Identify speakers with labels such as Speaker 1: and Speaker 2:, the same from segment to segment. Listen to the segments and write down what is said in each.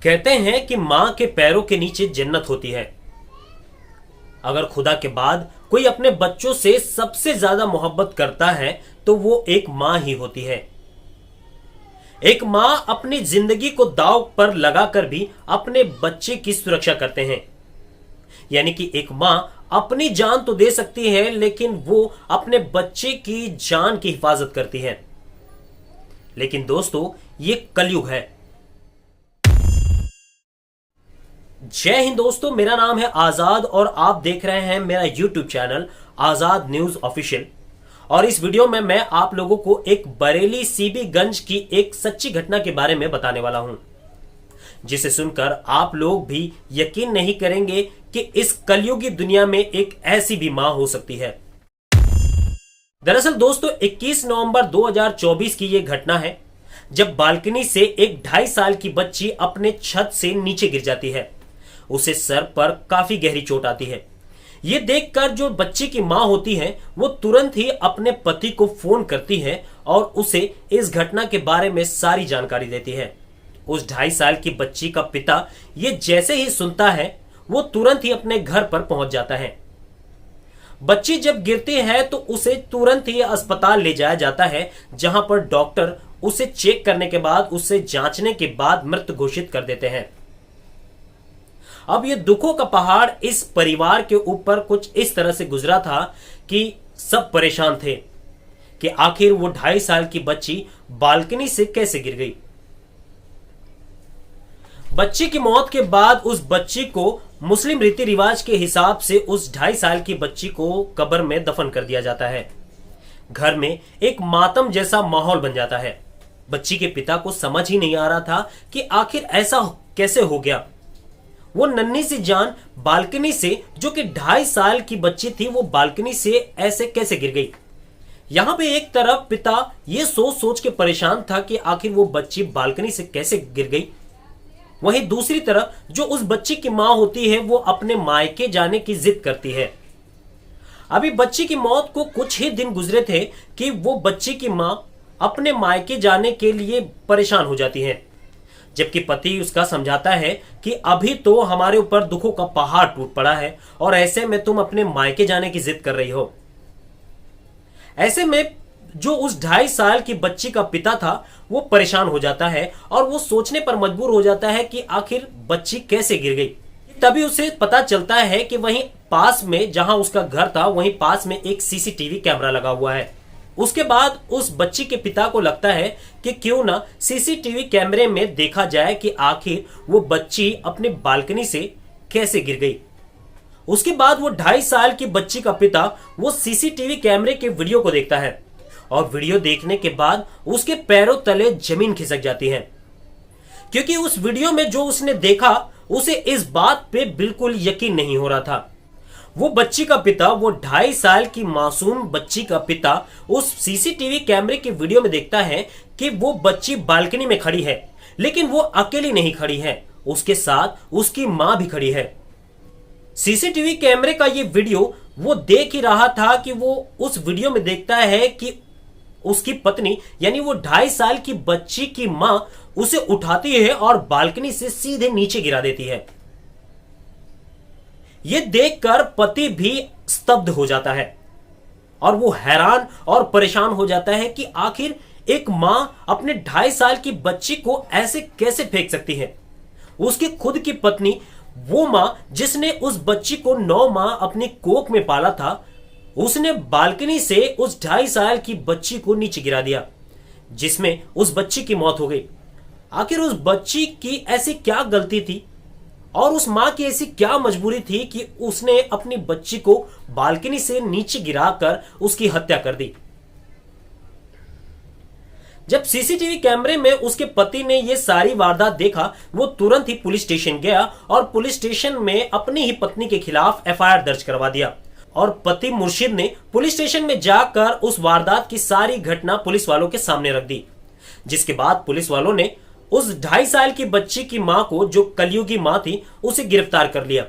Speaker 1: कहते हैं कि मां के पैरों के नीचे जन्नत होती है। अगर खुदा के बाद कोई अपने बच्चों से सबसे ज्यादा मोहब्बत करता है तो वो एक मां ही होती है। एक मां अपनी जिंदगी को दांव पर लगाकर भी अपने बच्चे की सुरक्षा करते हैं। यानी कि एक मां अपनी जान तो दे सकती है लेकिन वो अपने बच्चे की जान की हिफाजत करती है। लेकिन दोस्तों, ये कलयुग है। जय हिंद दोस्तों, मेरा नाम है आजाद और आप देख रहे हैं मेरा यूट्यूब चैनल आजाद न्यूज ऑफिशियल। और इस वीडियो में मैं आप लोगों को एक बरेली सीबीगंज की एक सच्ची घटना के बारे में बताने वाला हूं, जिसे सुनकर आप लोग भी यकीन नहीं करेंगे कि इस कलयुगी दुनिया में एक ऐसी भी मां हो सकती है। दरअसल दोस्तों, 21 नवंबर 2024 की यह घटना है, जब बालकनी से एक 2.5 साल की बच्ची अपने छत से नीचे गिर जाती है। उसे सर पर काफी गहरी चोट आती है। यह देखकर जो बच्ची की मां होती है वो तुरंत ही अपने पति को फोन करती है और उसे इस घटना के बारे में सारी जानकारी देती है। उस 2.5 साल की बच्ची का पिता ये जैसे ही सुनता है वो तुरंत ही अपने घर पर पहुंच जाता है। बच्ची जब गिरती है तो उसे तुरंत ही अस्पताल ले जाया जाता है, जहां पर डॉक्टर उसे चेक करने के बाद, उसे जांचने के बाद मृत घोषित कर देते हैं। अब ये दुखों का पहाड़ इस परिवार के ऊपर कुछ इस तरह से गुजरा था कि सब परेशान थे कि आखिर वो 2.5 साल की बच्ची बालकनी से कैसे गिर गई। बच्ची की मौत के बाद उस बच्ची को मुस्लिम रीति रिवाज के हिसाब से उस 2.5 साल की बच्ची को कब्र में दफन कर दिया जाता है। घर में एक मातम जैसा माहौल बन जाता है। बच्ची के पिता को समझ ही नहीं आ रहा था कि आखिर ऐसा कैसे हो गया। वो नन्ही सी जान बालकनी से, जो कि 2.5 साल की बच्ची थी, वो बालकनी से ऐसे कैसे गिर गई। यहां पे एक तरफ पिता ये सोच सोच के परेशान था कि आखिर वो बच्ची बालकनी से कैसे गिर गई, वहीं दूसरी तरफ जो उस बच्ची की मां होती है वो अपने मायके जाने की जिद करती है। अभी बच्ची की मौत को कुछ ही दिन गुजरे थे कि वो बच्ची की मां अपने मायके जाने के लिए परेशान हो जाती है, जबकि पति उसका समझाता है कि अभी तो हमारे ऊपर दुखों का पहाड़ टूट पड़ा है और ऐसे में तुम अपने मायके जाने की जिद कर रही हो। ऐसे में जो उस 2.5 साल की बच्ची का पिता था वो परेशान हो जाता है और वो सोचने पर मजबूर हो जाता है कि आखिर बच्ची कैसे गिर गई। तभी उसे पता चलता है कि वहीं पास में, जहां उसका घर था, वहीं पास में एक सीसीटीवी कैमरा लगा हुआ है। उसके बाद उस बच्ची के पिता को लगता है कि क्यों ना सीसीटीवी कैमरे में देखा जाए कि आखिर वो बच्ची अपनी बालकनी से कैसे गिर गई। उसके बाद वो 2.5 साल की बच्ची का पिता वो सीसीटीवी कैमरे के वीडियो को देखता है और वीडियो देखने के बाद उसके पैरों तले जमीन खिसक जाती है, क्योंकि उस वीडियो में जो उसने देखा उसे इस बात पे बिल्कुल यकीन नहीं हो रहा था। वो बच्ची का पिता, वो 2.5 साल की मासूम बच्ची का पिता उस सीसीटीवी कैमरे के वीडियो में देखता है कि वो बच्ची बालकनी में खड़ी है, लेकिन वो अकेली नहीं खड़ी है, उसके साथ उसकी मां भी खड़ी है। सीसीटीवी कैमरे का ये वीडियो वो देख ही रहा था कि वो उस वीडियो में देखता है कि उसकी पत्नी यानी वो 2.5 साल की बच्ची की मां उसे उठाती है और बालकनी से सीधे नीचे गिरा देती है। यह देखकर पति भी स्तब्ध हो जाता है और वो हैरान और परेशान हो जाता है कि आखिर एक मां अपने 2.5 साल की बच्ची को ऐसे कैसे फेंक सकती है। उसकी खुद की पत्नी, वो मां जिसने उस बच्ची को 9 माह अपनी कोख में पाला था, उसने बालकनी से उस 2.5 साल की बच्ची को नीचे गिरा दिया, जिसमें उस बच्ची की मौत हो गई। आखिर उस बच्ची की ऐसी क्या गलती थी और उस मां की ऐसी क्या मजबूरी थी कि उसने अपनी बच्ची को बालकनी से नीचे गिराकर उसकी हत्या कर दी। जब सीसीटीवी कैमरे में उसके पति ने यह सारी वारदात देखा, वो तुरंत ही पुलिस स्टेशन गया और पुलिस स्टेशन में अपनी ही पत्नी के खिलाफ एफआईआर दर्ज करवा दिया। और पति मुर्शिद ने पुलिस स्टेशन में जाकर उस वारदात की सारी घटना पुलिस वालों के सामने रख दी, जिसके बाद पुलिस वालों ने उस 2.5 साल की बच्ची की मां को, जो कलयुगी मां थी, उसे गिरफ्तार कर लिया।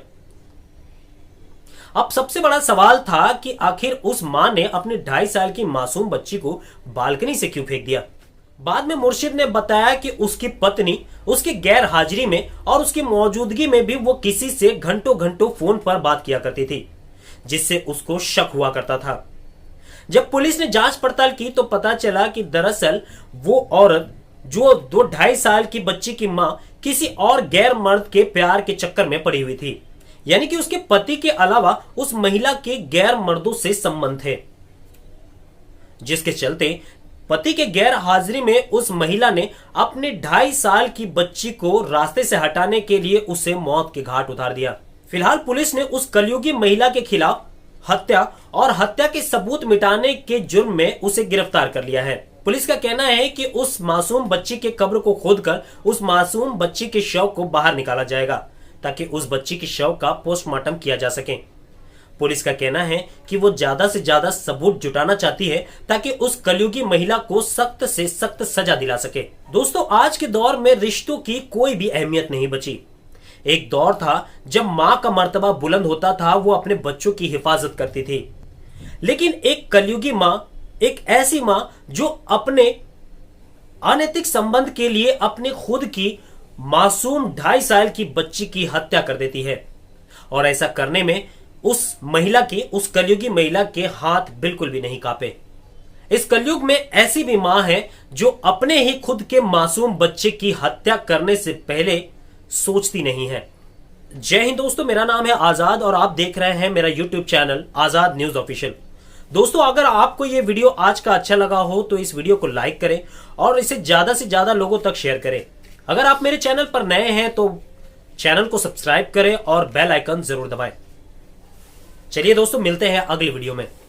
Speaker 1: अब सबसे बड़ा सवाल था कि आखिर उस मां ने अपने 2.5 साल की मासूम बच्ची को बालकनी से क्यों फेंक दिया। बाद में मुर्शिद ने बताया कि उसकी पत्नी उसकी गैर हाजिरी में और उसकी मौजूदगी में भी वो किसी से घंटों घंटों फोन पर बात किया करती थी, जिससे उसको शक हुआ करता था। जब पुलिस ने जांच पड़ताल की तो पता चला कि दरअसल वो औरत जो 2-2.5 साल की बच्ची की मां किसी और गैर मर्द के प्यार के चक्कर में पड़ी हुई थी, यानी कि उसके पति के अलावा उस महिला के गैर मर्दों से संबंध थे, जिसके चलते पति के गैर हाजिरी में उस महिला ने अपने 2.5 साल की बच्ची को रास्ते से हटाने के लिए उसे मौत के घाट उतार दिया। फिलहाल पुलिस ने उस कलयुगी महिला के खिलाफ हत्या और हत्या के सबूत मिटाने के जुर्म में उसे गिरफ्तार कर लिया है। पुलिस का कहना है कि उस मासूम बच्ची के कब्र को खोदकर उस मासूम बच्ची के शव को बाहर निकाला जाएगा ताकि उस बच्ची के शव का पोस्टमार्टम किया जा सके। पुलिस का कहना है कि वो ज्यादा से ज्यादा सबूत जुटाना चाहती है ताकि उस कलयुगी महिला को सख्त से सख्त सजा दिला सके। दोस्तों, आज के दौर में रिश्तों की कोई भी अहमियत नहीं बची। एक दौर था जब मां का मर्तबा बुलंद होता था, वो अपने बच्चों की हिफाजत करती थी, लेकिन एक कलयुगी मां, एक ऐसी मां जो अपने अनैतिक संबंध के लिए अपने खुद की मासूम 2.5 साल की बच्ची की हत्या कर देती है। और ऐसा करने में उस महिला की, उस कलयुगी महिला के हाथ बिल्कुल भी नहीं कांपे। इस कलयुग में ऐसी भी मां है जो अपने ही खुद के मासूम बच्चे की हत्या करने से पहले सोचती नहीं है। जय हिंद दोस्तों, मेरा नाम है आजाद और आप देख रहे हैं मेरा यूट्यूब चैनल आजाद न्यूज ऑफिशियल। दोस्तों, अगर आपको यह वीडियो आज का अच्छा लगा हो तो इस वीडियो को लाइक करें और इसे ज्यादा से ज्यादा लोगों तक शेयर करें। अगर आप मेरे चैनल पर नए हैं तो चैनल को सब्सक्राइब करें और बेल आइकन जरूर दबाएं। चलिए दोस्तों, मिलते हैं अगली वीडियो में।